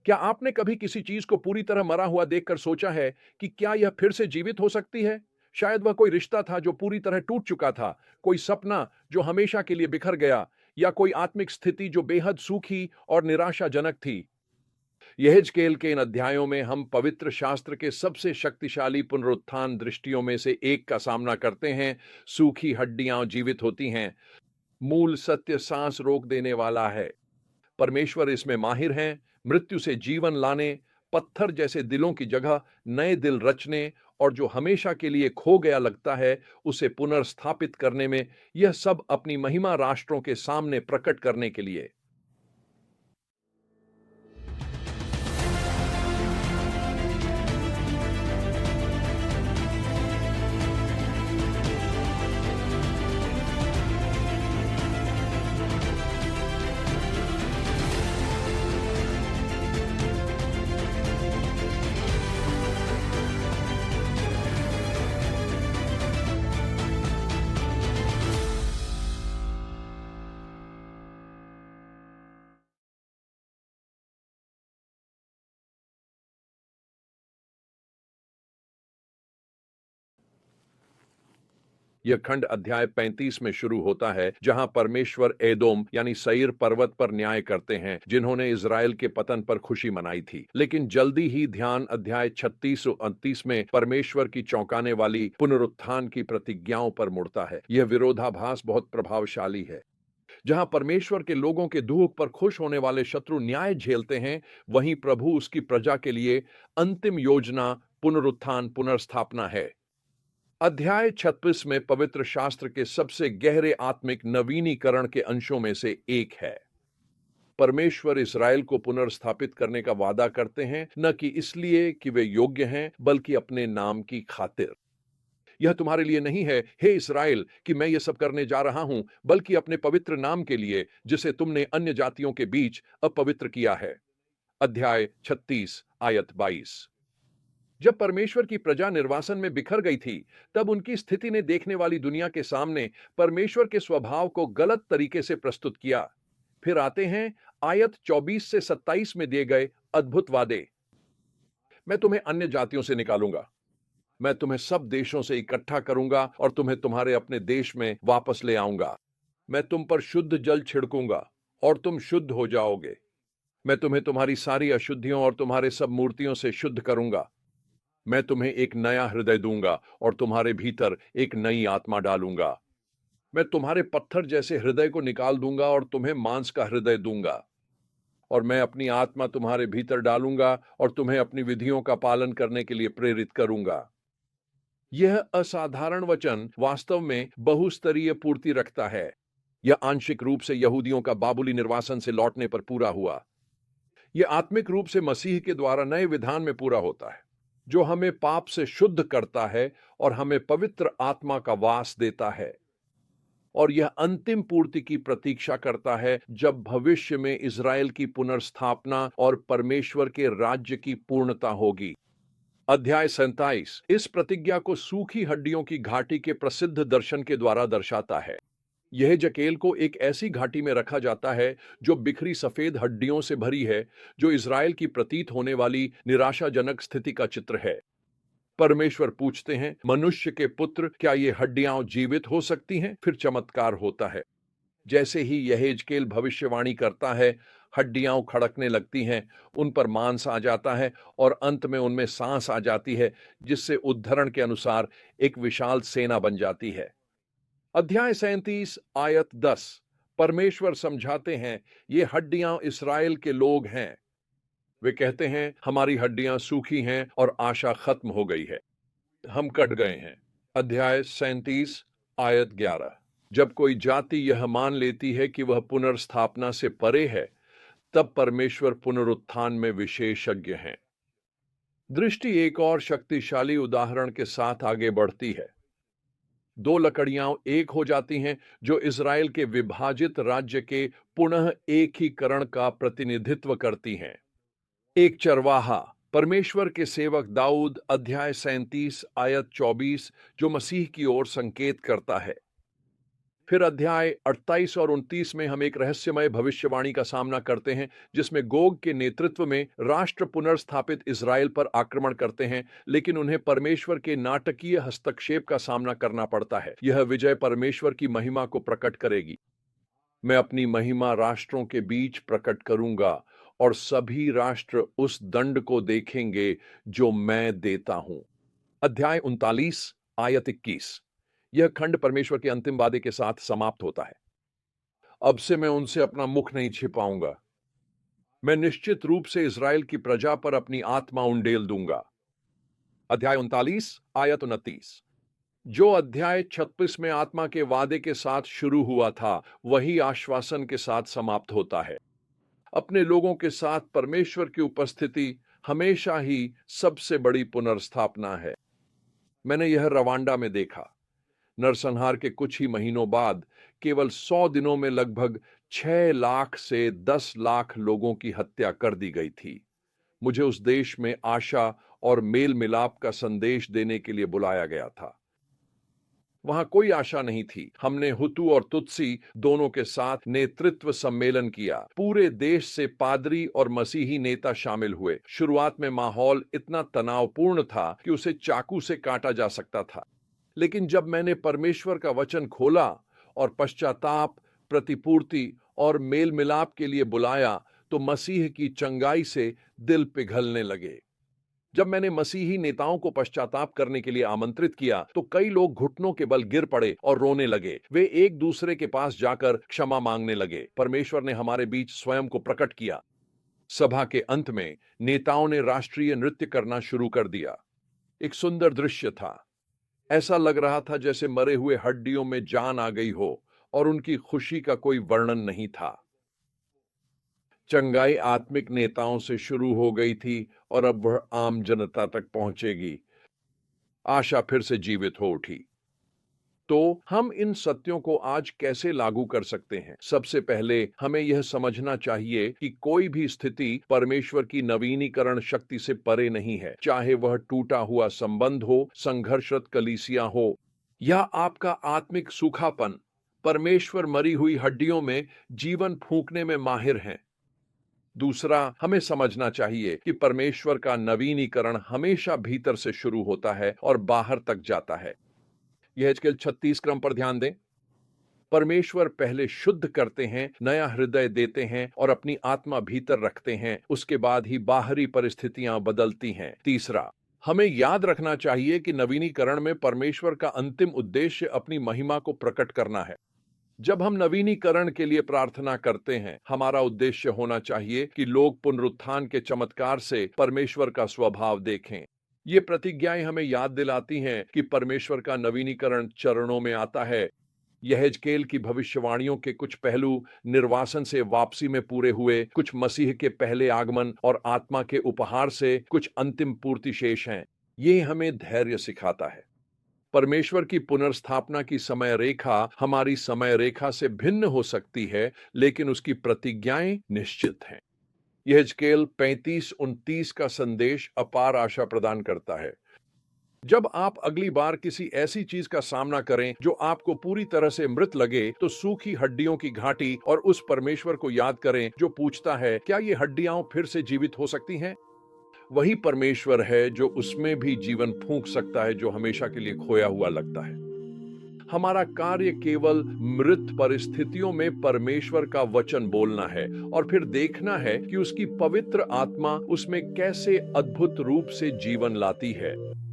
क्या आपने कभी किसी चीज को पूरी तरह मरा हुआ देखकर सोचा है कि क्या यह फिर से जीवित हो सकती है? शायद वह कोई रिश्ता था जो पूरी तरह टूट चुका था, कोई सपना जो हमेशा के लिए बिखर गया, या कोई आत्मिक स्थिति जो बेहद सूखी और निराशाजनक थी। यहेजकेल के इन अध्यायों में हम पवित्र शास्त्र के सबसे शक्तिशाली पुनरुत्थान दृष्टियों में से एक का सामना करते हैं। सूखी हड्डियां जीवित होती हैं। मूल सत्य सांस रोक देने वाला है। परमेश्वर इसमें माहिर हैं, मृत्यु से जीवन लाने, पत्थर जैसे दिलों की जगह नए दिल रचने, और जो हमेशा के लिए खो गया लगता है उसे पुनर्स्थापित करने में। यह सब अपनी महिमा राष्ट्रों के सामने प्रकट करने के लिए। यह खंड अध्याय 35 में शुरू होता है, जहां परमेश्वर एदोम यानी सईर पर्वत पर न्याय करते हैं, जिन्होंने इज़राइल के पतन पर खुशी मनाई थी। लेकिन जल्दी ही ध्यान अध्याय 36 और 29 में परमेश्वर की चौंकाने वाली पुनरुत्थान की प्रतिज्ञाओं पर मुड़ता है। यह विरोधाभास बहुत प्रभावशाली है। जहां परमेश्वर के लोगों के दुख पर खुश होने वाले शत्रु न्याय झेलते हैं, वहीं प्रभु उसकी प्रजा के लिए अंतिम योजना पुनरुत्थान पुनर्स्थापना है। अध्याय 36 में पवित्र शास्त्र के सबसे गहरे आत्मिक नवीनीकरण के अंशों में से एक है। परमेश्वर इज़राइल को पुनर्स्थापित करने का वादा करते हैं, न कि इसलिए कि वे योग्य हैं, बल्कि अपने नाम की खातिर। यह तुम्हारे लिए नहीं है, हे इस्राएल, कि मैं यह सब करने जा रहा हूं, बल्कि अपने पवित्र नाम के लिए, जिसे तुमने अन्य जातियों के बीच अपवित्र किया है। अध्याय 36 आयत 22। जब परमेश्वर की प्रजा निर्वासन में बिखर गई थी, तब उनकी स्थिति ने देखने वाली दुनिया के सामने परमेश्वर के स्वभाव को गलत तरीके से प्रस्तुत किया। फिर आते हैं आयत 24 से 27 में दिए गए अद्भुत वादे। मैं तुम्हें अन्य जातियों से निकालूंगा, मैं तुम्हें सब देशों से इकट्ठा करूंगा और तुम्हें तुम्हारे अपने देश में वापस ले आऊंगा। मैं तुम पर शुद्ध जल छिड़कूंगा और तुम शुद्ध हो जाओगे। मैं तुम्हें तुम्हारी सारी अशुद्धियों और तुम्हारे सब मूर्तियों से शुद्ध करूंगा। मैं तुम्हें एक नया हृदय दूंगा और तुम्हारे भीतर एक नई आत्मा डालूंगा। मैं तुम्हारे पत्थर जैसे हृदय को निकाल दूंगा और तुम्हें मांस का हृदय दूंगा। और मैं अपनी आत्मा तुम्हारे भीतर डालूंगा और तुम्हें अपनी विधियों का पालन करने के लिए प्रेरित करूंगा। यह असाधारण वचन वास्तव में बहुस्तरीय पूर्ति रखता है। यह आंशिक रूप से यहूदियों का बाबुली निर्वासन से लौटने पर पूरा हुआ। यह आत्मिक रूप से मसीह के द्वारा नए विधान में पूरा होता है, जो हमें पाप से शुद्ध करता है और हमें पवित्र आत्मा का वास देता है। और यह अंतिम पूर्ति की प्रतीक्षा करता है, जब भविष्य में इज़राइल की पुनर्स्थापना और परमेश्वर के राज्य की पूर्णता होगी। अध्याय 27 इस प्रतिज्ञा को सूखी हड्डियों की घाटी के प्रसिद्ध दर्शन के द्वारा दर्शाता है। यह जकेल को एक ऐसी घाटी में रखा जाता है जो बिखरी सफेद हड्डियों से भरी है, जो इज़राइल की प्रतीत होने वाली निराशाजनक स्थिति का चित्र है। परमेश्वर पूछते हैं, मनुष्य के पुत्र, क्या ये हड्डियां जीवित हो सकती हैं? फिर चमत्कार होता है। जैसे ही यहेजकेल भविष्यवाणी करता है, हड्डियां खड़कने लगती हैं, उन पर मांस आ जाता है और अंत में उनमें सांस आ जाती है, जिससे उद्धरण के अनुसार एक विशाल सेना बन जाती है। अध्याय 37 आयत 10 परमेश्वर समझाते हैं, ये हड्डियां इस्राएल के लोग हैं। वे कहते हैं, हमारी हड्डियां सूखी हैं और आशा खत्म हो गई है, हम कट गए हैं। अध्याय 37 आयत 11 जब कोई जाति यह मान लेती है कि वह पुनर्स्थापना से परे है, तब परमेश्वर पुनरुत्थान में विशेषज्ञ हैं। दृष्टि एक और शक्तिशाली उदाहरण के साथ आगे बढ़ती है। दो लकड़ियां एक हो जाती हैं, जो इज़राइल के विभाजित राज्य के पुनः एकीकरण का प्रतिनिधित्व करती हैं। एक चरवाहा, परमेश्वर के सेवक दाऊद, अध्याय 37 आयत 24, जो मसीह की ओर संकेत करता है। फिर अध्याय 28 और 29 में हम एक रहस्यमय भविष्यवाणी का सामना करते हैं, जिसमें गोग के नेतृत्व में राष्ट्र पुनर्स्थापित इज़राइल पर आक्रमण करते हैं, लेकिन उन्हें परमेश्वर के नाटकीय हस्तक्षेप का सामना करना पड़ता है। यह विजय परमेश्वर की महिमा को प्रकट करेगी। मैं अपनी महिमा राष्ट्रों के बीच प्रकट करूंगा और सभी राष्ट्र उस दंड को देखेंगे जो मैं देता हूं। अध्याय 39 आयत 21। यह खंड परमेश्वर के अंतिम वादे के साथ समाप्त होता है। अब से मैं उनसे अपना मुख नहीं छिपाऊंगा। मैं निश्चित रूप से इज़राइल की प्रजा पर अपनी आत्मा उंडेल दूंगा। अध्याय 39 आयत 29। जो अध्याय 36 में आत्मा के वादे के साथ शुरू हुआ था, वही आश्वासन के साथ समाप्त होता है। अपने लोगों के साथ परमेश्वर की उपस्थिति हमेशा ही सबसे बड़ी पुनर्स्थापना है। मैंने यह रवांडा में देखा। नरसंहार के कुछ ही महीनों बाद केवल 100 दिनों में लगभग 6 लाख से 10 लाख लोगों की हत्या कर दी गई थी। मुझे उस देश में आशा और मेल मिलाप का संदेश देने के लिए बुलाया गया था। वहां कोई आशा नहीं थी। हमने हुतू और तुत्सी दोनों के साथ नेतृत्व सम्मेलन किया। पूरे देश से पादरी और मसीही नेता शामिल हुए। शुरुआत में माहौल इतना तनावपूर्ण था कि उसे चाकू से काटा जा सकता था। लेकिन जब मैंने परमेश्वर का वचन खोला और पश्चाताप, प्रतिपूर्ति और मेल मिलाप के लिए बुलाया, तो मसीह की चंगाई से दिल पिघलने लगे। जब मैंने मसीही नेताओं को पश्चाताप करने के लिए आमंत्रित किया, तो कई लोग घुटनों के बल गिर पड़े और रोने लगे। वे एक दूसरे के पास जाकर क्षमा मांगने लगे। परमेश्वर ने हमारे बीच स्वयं को प्रकट किया। सभा के अंत में नेताओं ने राष्ट्रीय नृत्य करना शुरू कर दिया। एक सुंदर दृश्य था। ऐसा लग रहा था जैसे मरे हुए हड्डियों में जान आ गई हो और उनकी खुशी का कोई वर्णन नहीं था। चंगाई आत्मिक नेताओं से शुरू हो गई थी और अब वह आम जनता तक पहुंचेगी। आशा फिर से जीवित हो उठी। तो हम इन सत्यों को आज कैसे लागू कर सकते हैं? सबसे पहले हमें यह समझना चाहिए कि कोई भी स्थिति परमेश्वर की नवीनीकरण शक्ति से परे नहीं है। चाहे वह टूटा हुआ संबंध हो, संघर्षरत कलीसिया हो, या आपका आत्मिक सूखापन, परमेश्वर मरी हुई हड्डियों में जीवन फूंकने में माहिर हैं। दूसरा, हमें समझना चाहिए कि परमेश्वर का नवीनीकरण हमेशा भीतर से शुरू होता है और बाहर तक जाता है। यहेजकेल 36 क्रम पर ध्यान दें। परमेश्वर पहले शुद्ध करते हैं, नया हृदय देते हैं और अपनी आत्मा भीतर रखते हैं। उसके बाद ही बाहरी परिस्थितियां बदलती हैं। तीसरा, हमें याद रखना चाहिए कि नवीनीकरण में परमेश्वर का अंतिम उद्देश्य अपनी महिमा को प्रकट करना है। जब हम नवीनीकरण के लिए प्रार्थना करते हैं, हमारा उद्देश्य होना चाहिए कि लोग पुनरुत्थान के चमत्कार से परमेश्वर का स्वभाव देखें। ये प्रतिज्ञाएं हमें याद दिलाती हैं कि परमेश्वर का नवीनीकरण चरणों में आता है। यहेजकेल की भविष्यवाणियों के कुछ पहलू निर्वासन से वापसी में पूरे हुए, कुछ मसीह के पहले आगमन और आत्मा के उपहार से, कुछ अंतिम पूर्ति शेष हैं। ये हमें धैर्य सिखाता है। परमेश्वर की पुनर्स्थापना की समय रेखा हमारी समय रेखा से भिन्न हो सकती है, लेकिन उसकी प्रतिज्ञाएं निश्चित हैं। यहेजकेल 35-29 का संदेश अपार आशा प्रदान करता है। जब आप अगली बार किसी ऐसी चीज का सामना करें जो आपको पूरी तरह से मृत लगे, तो सूखी हड्डियों की घाटी और उस परमेश्वर को याद करें जो पूछता है, क्या ये हड्डियां फिर से जीवित हो सकती हैं? वही परमेश्वर है जो उसमें भी जीवन फूंक सकता है जो हमेशा के लिए खोया हुआ लगता है। हमारा कार्य केवल मृत परिस्थितियों में परमेश्वर का वचन बोलना है और फिर देखना है कि उसकी पवित्र आत्मा उसमें कैसे अद्भुत रूप से जीवन लाती है।